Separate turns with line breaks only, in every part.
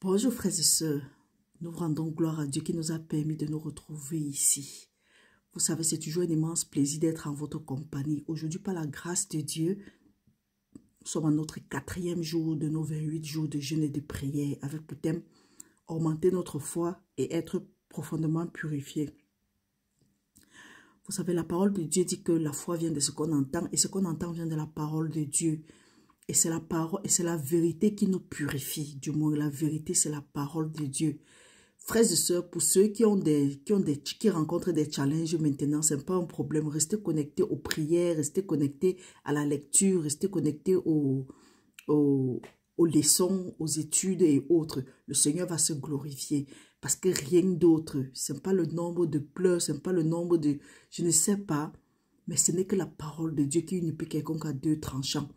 Bonjour frères et sœurs, nous rendons gloire à Dieu qui nous a permis de nous retrouver ici. Vous savez, c'est toujours un immense plaisir d'être en votre compagnie. Aujourd'hui, par la grâce de Dieu, nous sommes à notre 4e jour de nos 28 jours de jeûne et de prière avec le thème « Augmenter notre foi et être profondément purifié ». Vous savez, la parole de Dieu dit que la foi vient de ce qu'on entend et ce qu'on entend vient de la parole de Dieu. Et c'est la parole et c'est la vérité qui nous purifie. Du moins, la vérité, c'est la parole de Dieu. Frères et sœurs, pour ceux qui rencontrent des challenges maintenant, ce n'est pas un problème. Restez connectés aux prières, restez connectés à la lecture, restez connectés aux leçons, aux études et autres. Le Seigneur va se glorifier parce que rien d'autre. Ce n'est pas le nombre de pleurs, ce n'est pas le nombre de... Je ne sais pas, mais ce n'est que la parole de Dieu qui unit plus quelconque à deux tranchants.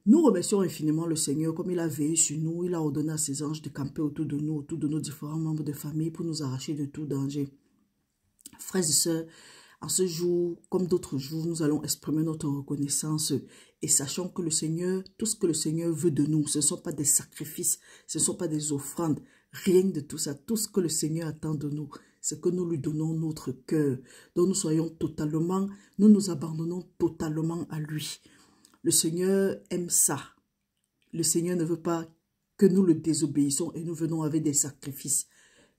Nous remercions infiniment le Seigneur comme il a veillé sur nous. Il a ordonné à ses anges de camper autour de nous, autour de nos différents membres de famille pour nous arracher de tout danger. Frères et sœurs, en ce jour, comme d'autres jours, nous allons exprimer notre reconnaissance et sachons que le Seigneur, tout ce que le Seigneur veut de nous, ce ne sont pas des sacrifices, ce ne sont pas des offrandes, rien de tout ça. Tout ce que le Seigneur attend de nous, c'est que nous lui donnons notre cœur, dont nous soyons totalement, nous nous abandonnons totalement à lui. Le Seigneur aime ça. Le Seigneur ne veut pas que nous le désobéissons et nous venons avec des sacrifices.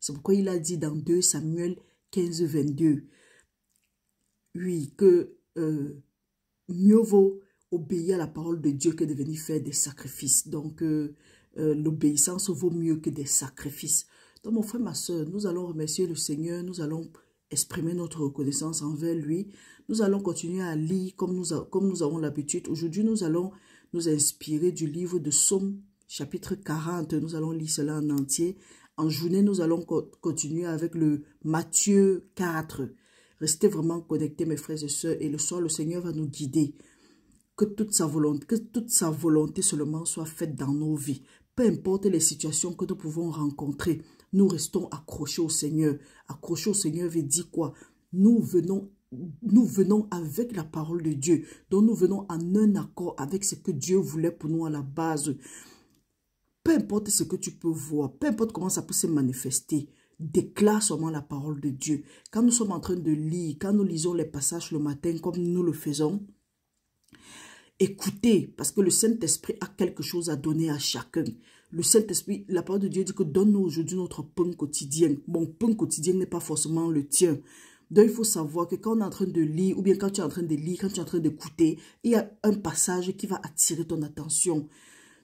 C'est pourquoi il a dit dans 2 Samuel 15, 22, oui, que mieux vaut obéir à la parole de Dieu que de venir faire des sacrifices. Donc, l'obéissance vaut mieux que des sacrifices. Donc, mon frère, ma soeur, nous allons remercier le Seigneur, nous allons exprimer notre reconnaissance envers lui. Nous allons continuer à lire comme nous avons l'habitude. Aujourd'hui, nous allons nous inspirer du livre de Psaume, chapitre 40. Nous allons lire cela en entier. En journée, nous allons continuer avec le Matthieu 4. Restez vraiment connectés, mes frères et sœurs. Et le soir, le Seigneur va nous guider. Que toute sa volonté seulement soit faite dans nos vies. Peu importe les situations que nous pouvons rencontrer, nous restons accrochés au Seigneur. Accrochés au Seigneur veut dire quoi? Nous venons avec la parole de Dieu. Donc nous venons en un accord avec ce que Dieu voulait pour nous à la base. Peu importe ce que tu peux voir, peu importe comment ça peut se manifester, déclare seulement la parole de Dieu. Quand nous sommes en train de lire, quand nous lisons les passages le matin comme nous le faisons, écoutez, parce que le Saint-Esprit a quelque chose à donner à chacun. Le Saint-Esprit, la parole de Dieu dit que donne-nous aujourd'hui notre pain quotidien. Mon pain quotidien n'est pas forcément le tien. Donc, il faut savoir que quand on est en train de lire, ou bien quand tu es en train de lire, quand tu es en train d'écouter, il y a un passage qui va attirer ton attention.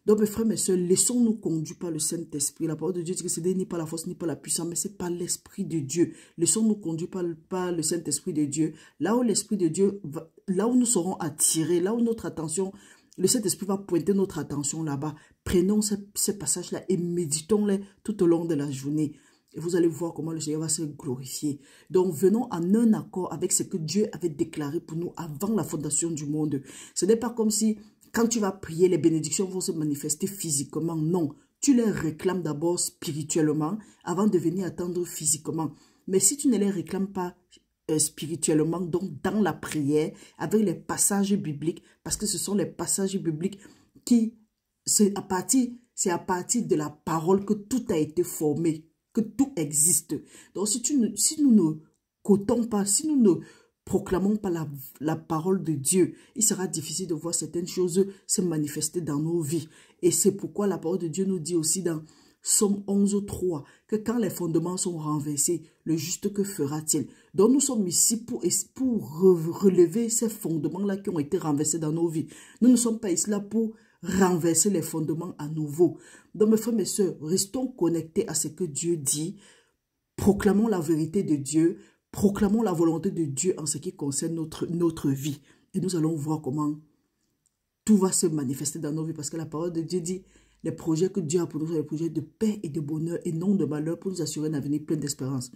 Donc, mes frères, mes soeurs, laissons-nous conduire par le Saint-Esprit. La parole de Dieu dit que ce n'est ni par la force, ni par la puissance, mais c'est par l'Esprit de Dieu. Laissons-nous conduire par le Saint-Esprit de Dieu. Là où l'Esprit de Dieu, là où nous serons attirés, là où notre attention, le Saint-Esprit va pointer notre attention là-bas. Prenons ces passages-là et méditons-les tout au long de la journée. Et vous allez voir comment le Seigneur va se glorifier. Donc, venons en un accord avec ce que Dieu avait déclaré pour nous avant la fondation du monde. Ce n'est pas comme si, quand tu vas prier, les bénédictions vont se manifester physiquement. Non, tu les réclames d'abord spirituellement avant de venir attendre physiquement. Mais si tu ne les réclames pas spirituellement, donc dans la prière, avec les passages bibliques, parce que ce sont les passages bibliques qui, c'est à partir de la parole que tout a été formé, que tout existe. Donc, si nous ne cotons pas, si nous ne proclamons pas la parole de Dieu, il sera difficile de voir certaines choses se manifester dans nos vies. Et c'est pourquoi la parole de Dieu nous dit aussi dans Psaume 11, 3, que quand les fondements sont renversés, le juste que fera-t-il? Donc nous sommes ici pour relever ces fondements-là qui ont été renversés dans nos vies. Nous ne sommes pas ici là pour renverser les fondements à nouveau. Donc mes frères, mes sœurs, restons connectés à ce que Dieu dit, proclamons la vérité de Dieu, proclamons la volonté de Dieu en ce qui concerne notre vie. Et nous allons voir comment tout va se manifester dans nos vies, parce que la parole de Dieu dit, les projets que Dieu a pour nous sont des projets de paix et de bonheur et non de malheur pour nous assurer un avenir plein d'espérance.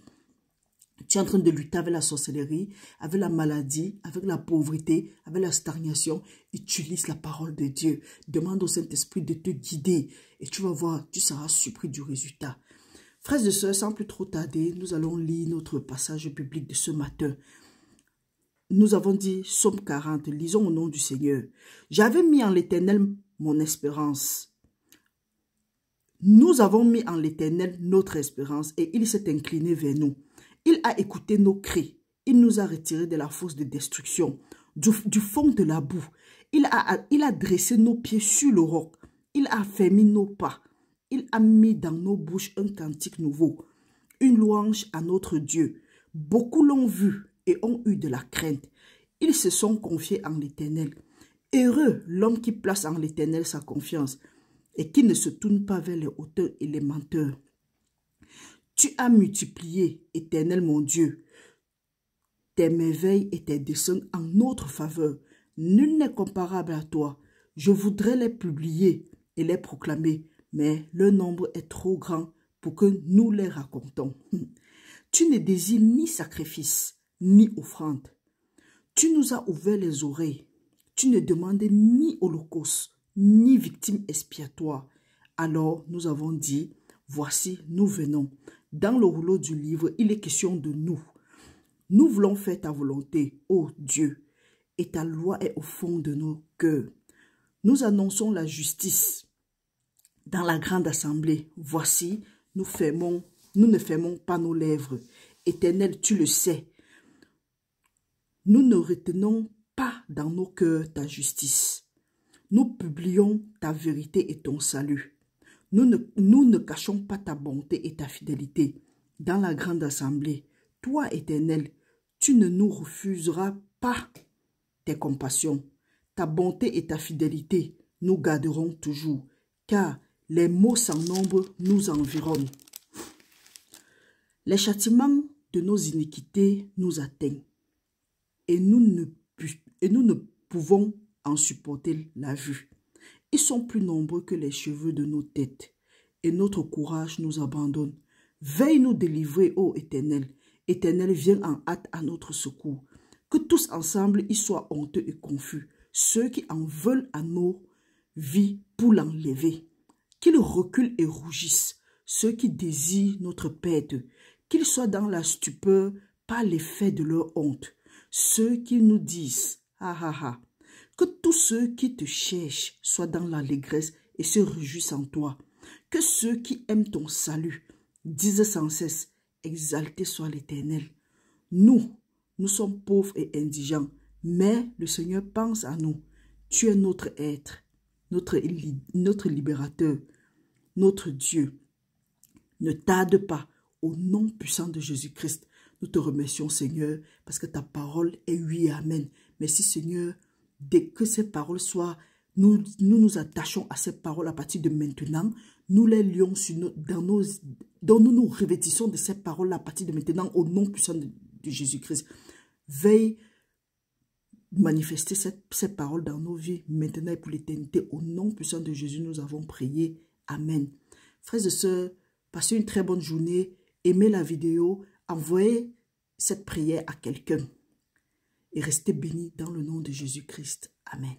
Tu es en train de lutter avec la sorcellerie, avec la maladie, avec la pauvreté, avec la stagnation. Utilise la parole de Dieu. Demande au Saint-Esprit de te guider. Et tu vas voir, tu seras surpris du résultat. Frères et sœurs, sans plus trop tarder, nous allons lire notre passage biblique de ce matin. Nous avons dit, Psaume 40, lisons au nom du Seigneur. J'avais mis en l'Éternel mon espérance. Nous avons mis en l'Éternel notre espérance et il s'est incliné vers nous. Il a écouté nos cris. Il nous a retirés de la fosse de destruction, du fond de la boue. Il a dressé nos pieds sur le roc. Il a affermi nos pas. Il a mis dans nos bouches un cantique nouveau, une louange à notre Dieu. Beaucoup l'ont vu et ont eu de la crainte. Ils se sont confiés en l'Éternel. Heureux l'homme qui place en l'Éternel sa confiance et qui ne se tourne pas vers les hauteurs et les menteurs. Tu as multiplié, Éternel mon Dieu, tes merveilles et tes desseins en notre faveur. Nul n'est comparable à toi. Je voudrais les publier et les proclamer, mais leur nombre est trop grand pour que nous les racontons. Tu ne désires ni sacrifice, ni offrande. Tu nous as ouvert les oreilles. Tu ne demandais ni holocauste, ni victime expiatoire. Alors nous avons dit, voici, nous venons. Dans le rouleau du livre, il est question de nous. Nous voulons faire ta volonté, ô Dieu, et ta loi est au fond de nos cœurs. Nous annonçons la justice dans la grande assemblée. Voici, nous ne fermons pas nos lèvres. Éternel, tu le sais. Nous ne retenons pas dans nos cœurs ta justice. Nous publions ta vérité et ton salut. Nous ne cachons pas ta bonté et ta fidélité dans la grande assemblée. Toi, Éternel, tu ne nous refuseras pas tes compassions. Ta bonté et ta fidélité nous garderont toujours, car les maux sans nombre nous environnent. Les châtiments de nos iniquités nous atteignent, et nous ne pouvons en supporter la vue. Ils sont plus nombreux que les cheveux de nos têtes, et notre courage nous abandonne. Veille nous délivrer, ô Éternel. Éternel, viens en hâte à notre secours. Que tous ensemble y soient honteux et confus, ceux qui en veulent à nos vies pour l'enlever. Qu'ils reculent et rougissent, ceux qui désirent notre perte, qu'ils soient dans la stupeur par l'effet de leur honte, ceux qui nous disent « Ah ah ah ». Que tous ceux qui te cherchent soient dans l'allégresse et se réjouissent en toi. Que ceux qui aiment ton salut disent sans cesse « Exalté soit l'Éternel ». Nous sommes pauvres et indigents, mais le Seigneur pense à nous. Tu es notre être, notre libérateur, notre Dieu. Ne tarde pas, au nom puissant de Jésus-Christ. Nous te remercions, Seigneur, parce que ta parole est oui et amen. Merci, Seigneur. Dès que ces paroles soient, nous nous attachons à ces paroles à partir de maintenant. Nous les lions dont nous nous revêtissons de ces paroles à partir de maintenant au nom puissant de Jésus-Christ. Veille manifester ces paroles dans nos vies maintenant et pour l'éternité. Au nom puissant de Jésus, nous avons prié. Amen. Frères et sœurs, passez une très bonne journée. Aimez la vidéo. Envoyez cette prière à quelqu'un. Et restez bénis dans le nom de Jésus-Christ. Amen.